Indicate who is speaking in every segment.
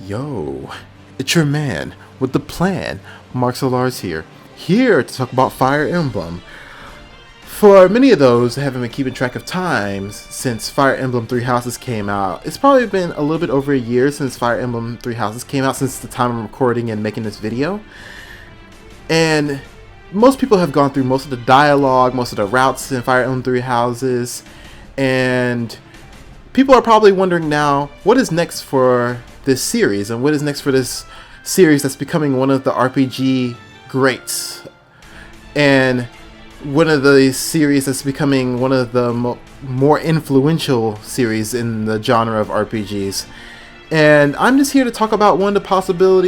Speaker 1: Yo, it's your man with the plan, Mark Solars here to talk about Fire Emblem. For many of those that haven't been keeping track of times since Fire Emblem Three Houses came out, it's probably been a little bit over a year since Fire Emblem Three Houses came out, since the time I'm recording and making this video. And most people have gone through most of the dialogue, most of the routes in Fire Emblem Three Houses, and people are probably wondering now, what is next for this series, and what is next for this series that's becoming one of the RPG greats, and one of the series that's becoming one of the more influential series in the genre of RPGs. And I'm just here to talk about one of the possible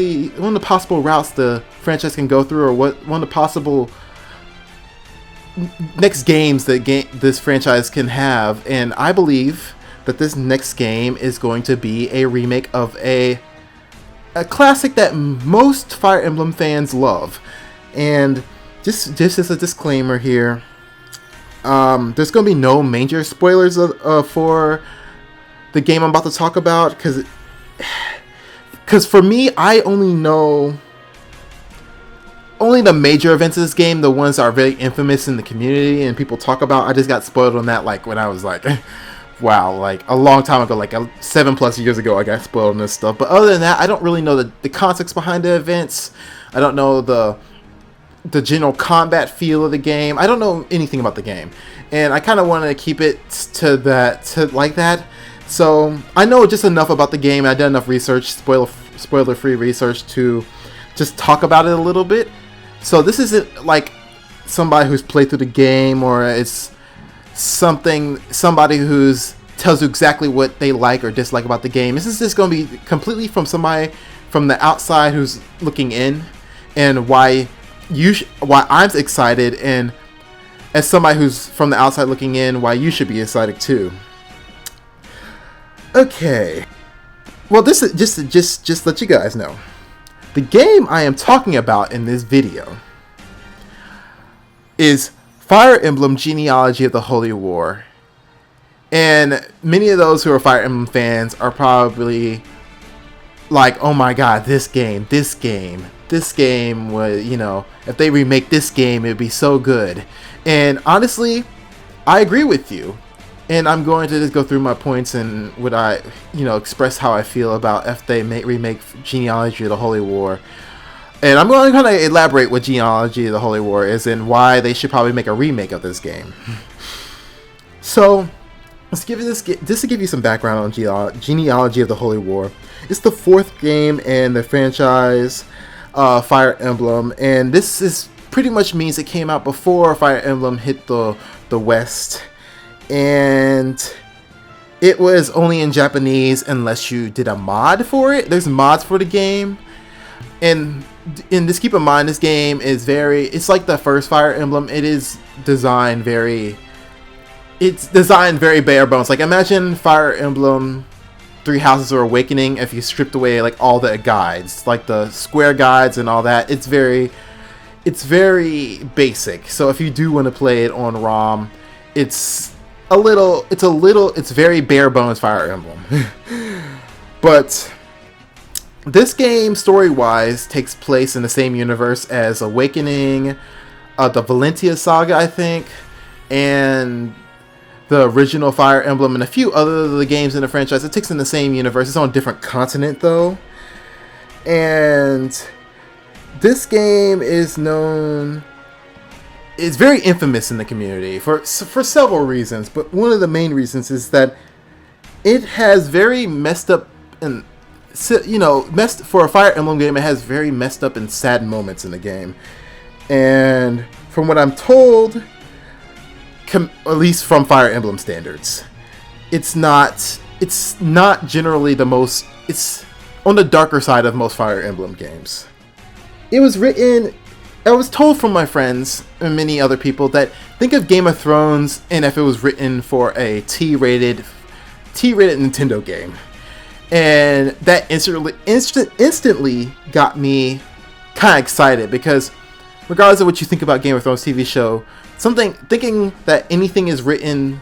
Speaker 1: routes the franchise can go through, or one of the possible next games that this franchise can have. And I believe that this next game is going to be a remake of a classic that most Fire Emblem fans love. And just as a disclaimer here, there's going to be no major spoilers for the game I'm about to talk about, because for me, I only know the major events of this game, the ones that are very infamous in the community and people talk about. I just got spoiled on that, like when I was like wow, like a long time ago, like 7+ years ago, I got spoiled on this stuff. But other than that, I don't really know the context behind the events. I don't know the general combat feel of the game. I don't know anything about the game, and I kind of want to keep it like that. So I know just enough about the game. I did enough research, spoiler-free research, to just talk about it a little bit. So this isn't like somebody who's played through the game, or it's somebody who's tells you exactly what they like or dislike about the game. This is just going to be completely from somebody from the outside who's looking in, and why I'm excited, and as somebody who's from the outside looking in, why you should be excited too. Okay, well, this is just let you guys know, the game I am talking about in this video is Fire Emblem Genealogy of the Holy War. And many of those who are Fire Emblem fans are probably like, oh my god, this game was, if they remake this game, it'd be so good. And honestly, I agree with you. And I'm going to just go through my points and what I, express how I feel about if they remake Genealogy of the Holy War. And I'm going to kind of elaborate what Genealogy of the Holy War is and why they should probably make a remake of this game. So, just to give you some background on Genealogy of the Holy War. It's the 4th game in the franchise Fire Emblem, and this is pretty much means it came out before Fire Emblem hit the West, and it was only in Japanese unless you did a mod for it. There's mods for the game, and just keep in mind, this game is it's like the first Fire Emblem. It is designed very bare bones. Like, imagine Fire Emblem Three Houses or Awakening if you stripped away like all the guides, like the square guides and all that. It's very basic. So if you do want to play it on ROM, it's very bare bones Fire Emblem. But this game, story-wise, takes place in the same universe as Awakening, the Valentia saga, I think, and the original Fire Emblem, and a few other of the games in the franchise. It takes in the same universe. It's on a different continent, though. And this game is very infamous in the community for several reasons. But one of the main reasons is that it has very messed up and for a Fire Emblem game, it has very messed up and sad moments in the game. And from what I'm told, at least from Fire Emblem standards, it's not generally the most. It's on the darker side of most Fire Emblem games. I was told from my friends and many other people that think of Game of Thrones, and if it was written for a T-rated Nintendo game. And that instantly got me kind of excited, because regardless of what you think about Game of Thrones TV show, thinking that anything is written,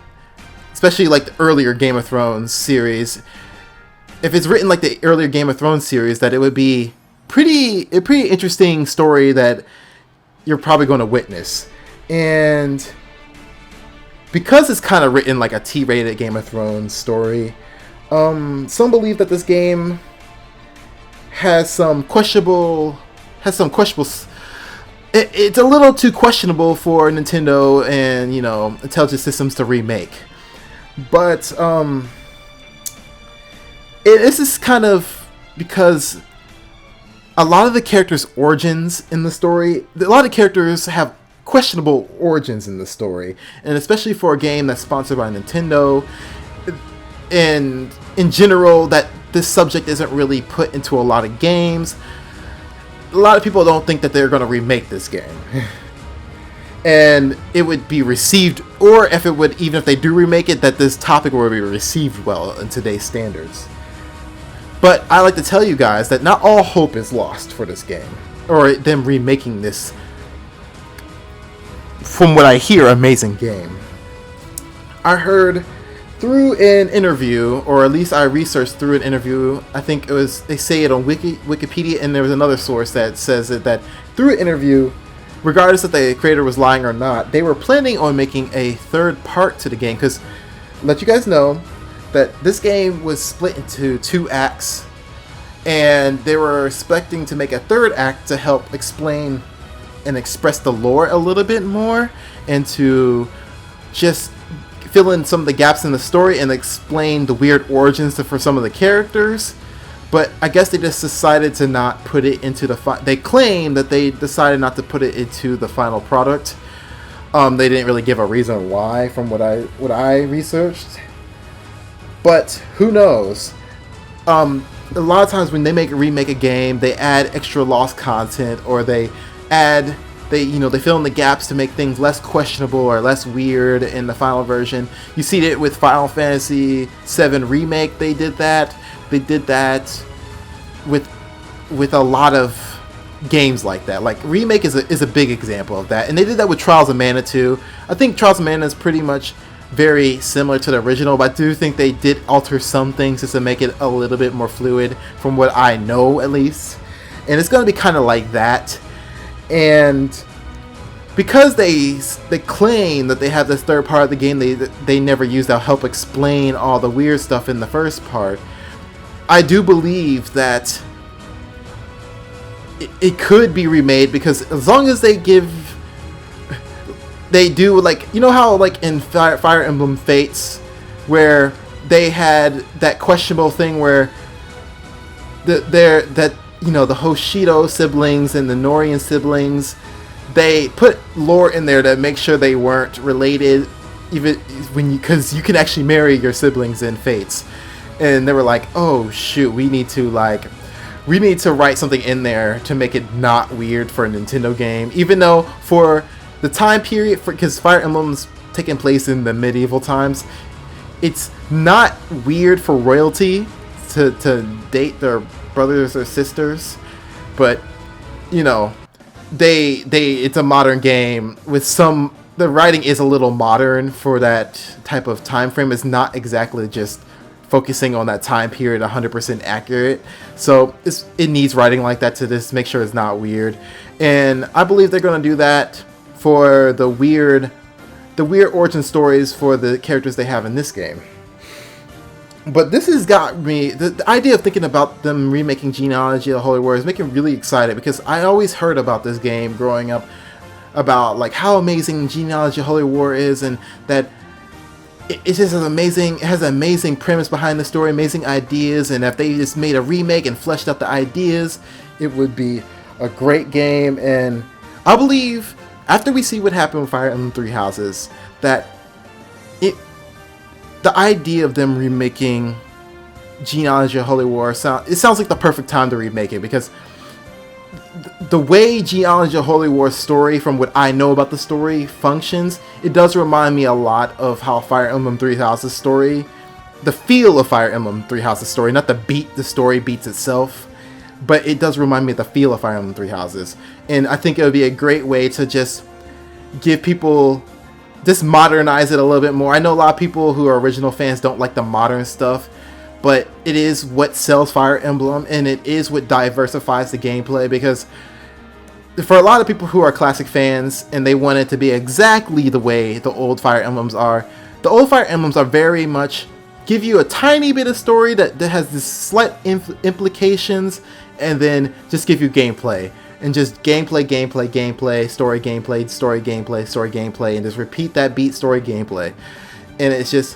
Speaker 1: especially like the earlier Game of Thrones series, if it's written like the earlier Game of Thrones series, that it would be a pretty interesting story that you're probably going to witness. And because it's kind of written like a T-rated Game of Thrones story, some believe that this game has some questionable. It's a little too questionable for Nintendo and Intelligent Systems to remake. But this is kind of because a lot of the characters' origins in the story, a lot of characters have questionable origins in the story, and especially for a game that's sponsored by Nintendo, and in general, that this subject isn't really put into a lot of games. A lot of people don't think that they're going to remake this game. And it would be received, or even if they do remake it, that this topic will be received well in today's standards. But I like to tell you guys that not all hope is lost for this game, or them remaking this, from what I hear, amazing game. I heard through an interview, or at least I researched through an interview, I think it was, they say it on Wikipedia, and there was another source that says that through an interview, regardless if the creator was lying or not, they were planning on making a third part to the game, because let you guys know that this game was split into 2 acts, and they were expecting to make a third act to help explain and express the lore a little bit more, and to just fill in some of the gaps in the story and explain the weird origins for some of the characters. But I guess they just decided to not put it into the they claim that they decided not to put it into the final product. They didn't really give a reason why, from what I researched. But who knows? A lot of times when they remake a game, they add extra lost content, or they fill in the gaps to make things less questionable or less weird in the final version. You see it with Final Fantasy VII Remake. They did that. They did that with a lot of games like that. Like Remake is a big example of that, and they did that with Trials of Mana too. I think Trials of Mana is pretty much very similar to the original, but I do think they did alter some things just to make it a little bit more fluid, from what I know at least. And it's going to be kind of like that. And because they claim that they have this third part of the game they never used to help explain all the weird stuff in the first part, I do believe that it could be remade, because as long as they do, like, how like in Fire Emblem Fates, where they had that questionable thing where the Hoshido siblings and the Norian siblings, they put lore in there to make sure they weren't related, even because you can actually marry your siblings in Fates. And they were like, oh shoot, we need to write something in there to make it not weird for a Nintendo game, even though for the time period, because Fire Emblem's taking place in the medieval times, it's not weird for royalty to date their brothers or sisters, but it's a modern game with the writing is a little modern for that type of time frame. It's not exactly just focusing on that time period 100% accurate, so it needs writing like that to just make sure it's not weird. And I believe they're going to do that for the weird origin stories for the characters they have in this game. But this has got me, the idea of thinking about them remaking Genealogy of the Holy War is making me really excited, because I always heard about this game growing up, about like how amazing Genealogy of the Holy War is, and that it's just amazing. It has an amazing premise behind the story, amazing ideas, and if they just made a remake and fleshed out the ideas, it would be a great game. And I believe after we see what happened with Fire Emblem Three Houses, that the idea of them remaking Genealogy of Holy War sounds like the perfect time to remake it, because the way Genealogy of Holy War story, from what I know about the story, functions, it does remind me a lot of how Fire Emblem Three Houses story, the feel of Fire Emblem Three Houses story, not the story beats itself, but it does remind me of the feel of Fire Emblem Three Houses. And I think it would be a great way to just give people, just modernize it a little bit more. I know a lot of people who are original fans don't like the modern stuff, but it is what sells Fire Emblem, and it is what diversifies the gameplay, because for a lot of people who are classic fans and they want it to be exactly the way the old Fire Emblems are, the old Fire Emblems are very much give you a tiny bit of story that has this slight implications, and then just give you gameplay. And just gameplay, story gameplay, and just repeat that beat, story gameplay. And it's just,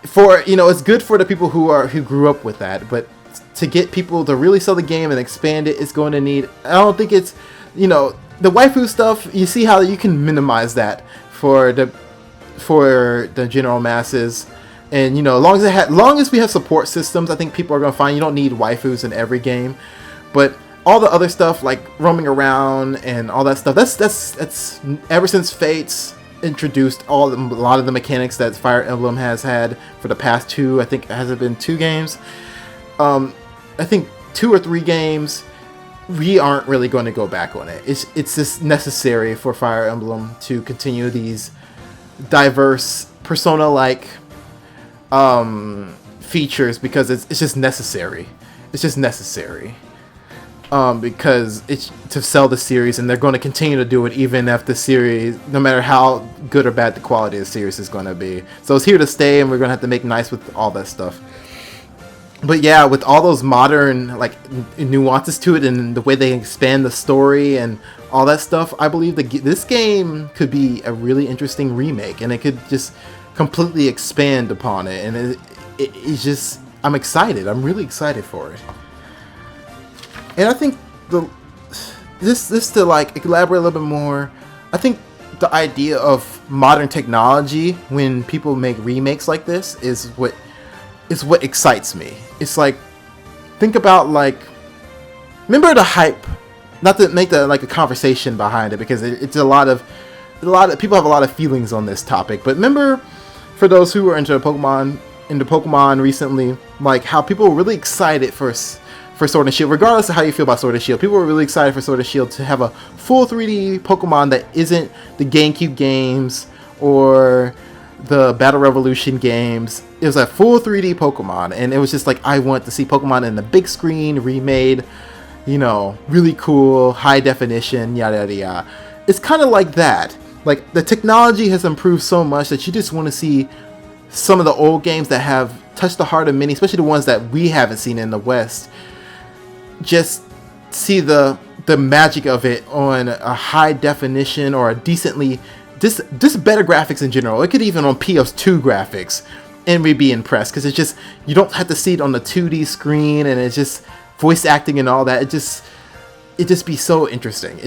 Speaker 1: for, you know, it's good for the people who grew up with that, but to get people to really sell the game and expand it, it's going to need, I don't think it's, you know, the waifu stuff, you see how you can minimize that for the general masses. And, you know, long as we have support systems, I think people are going to find you don't need waifus in every game. But all the other stuff, like roaming around and all that stuff, that's ever since Fates introduced a lot of the mechanics that Fire Emblem has had for the past two, I think, has it been 2 games? I think 2 or 3 games, we aren't really going to go back on it. It's just necessary for Fire Emblem to continue these diverse Persona-like features, because it's just necessary. It's just necessary. Because it's to sell the series, and they're going to continue to do it even if the series, no matter how good or bad the quality of the series is going to be. So it's here to stay, and we're going to have to make nice with all that stuff. But yeah, with all those modern like nuances to it and the way they expand the story and all that stuff, I believe this game could be a really interesting remake, and it could just completely expand upon it. And it's just, I'm excited. I'm really excited for it. And I think this to like elaborate a little bit more, I think the idea of modern technology when people make remakes like this is what excites me. It's like, think about, like, remember the hype, not to make that like a conversation behind it, because it's a lot of people have a lot of feelings on this topic, but remember, for those who are into Pokemon recently, like how people were really excited for Sword and Shield, regardless of how you feel about Sword and Shield, people were really excited for Sword and Shield to have a full 3D Pokemon that isn't the GameCube games or the Battle Revolution games. It was a full 3D Pokemon, and it was just like, I want to see Pokemon in the big screen, remade, you know, really cool, high definition, yada yada yada. It's kind of like that. Like, the technology has improved so much that you just want to see some of the old games that have touched the heart of many, especially the ones that we haven't seen in the West, just see the magic of it on a high definition or a decently, just better graphics in general. It could even on PS2 graphics, and we'd be impressed, because it's just, you don't have to see it on the 2D screen, and it's just voice acting and all that. It just be so interesting.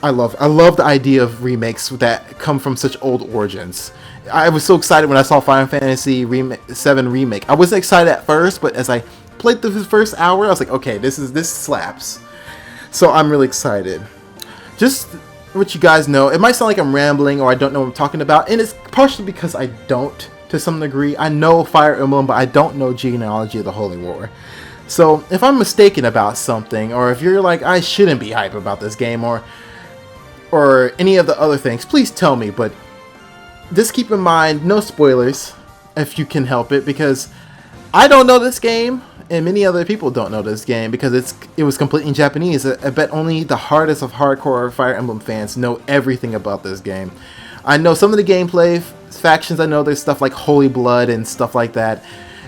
Speaker 1: I love the idea of remakes that come from such old origins. I was so excited when I saw Final Fantasy VII Remake. I wasn't excited at first, but as I played the first hour, I was like, okay, this slaps. So I'm really excited. Just what you guys know, it might sound like I'm rambling or I don't know what I'm talking about, and it's partially because I don't, to some degree. I know Fire Emblem, but I don't know Genealogy of the Holy War. So if I'm mistaken about something, or if you're like, I shouldn't be hype about this game, or any of the other things, please tell me. But just keep in mind, no spoilers if you can help it, because I don't know this game, and many other people don't know this game, because it was completely in Japanese. I bet only the hardest of hardcore Fire Emblem fans know everything about this game. I know some of the gameplay factions. I know there's stuff like Holy Blood and stuff like that.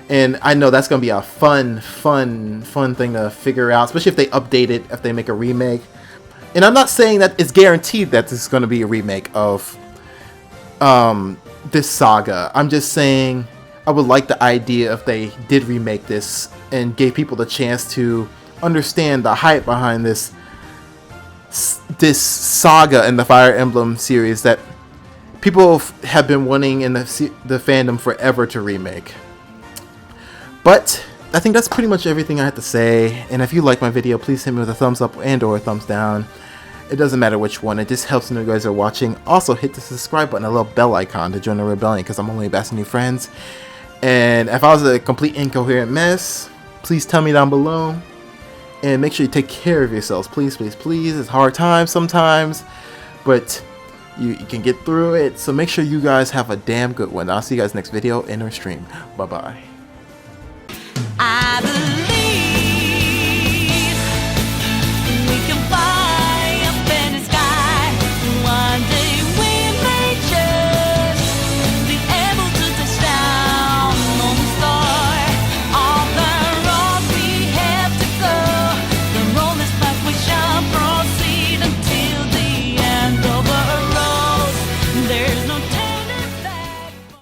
Speaker 1: And I know that's going to be a fun thing to figure out, especially if they update it, if they make a remake. And I'm not saying that it's guaranteed that this is going to be a remake of this saga. I'm just saying I would like the idea if they did remake this and gave people the chance to understand the hype behind this saga in the Fire Emblem series that people have been wanting in the fandom forever to remake. But I think that's pretty much everything I have to say. And if you like my video, please hit me with a thumbs up and or a thumbs down. It doesn't matter which one. It just helps when you guys are watching. Also, hit the subscribe button, a little bell icon to join the rebellion, because I'm only asking new friends. And if I was a complete incoherent mess, please tell me down below. And make sure you take care of yourselves. Please, please, please. It's hard times sometimes, but you can get through it. So make sure you guys have a damn good one. I'll see you guys next video in or stream. Bye-bye.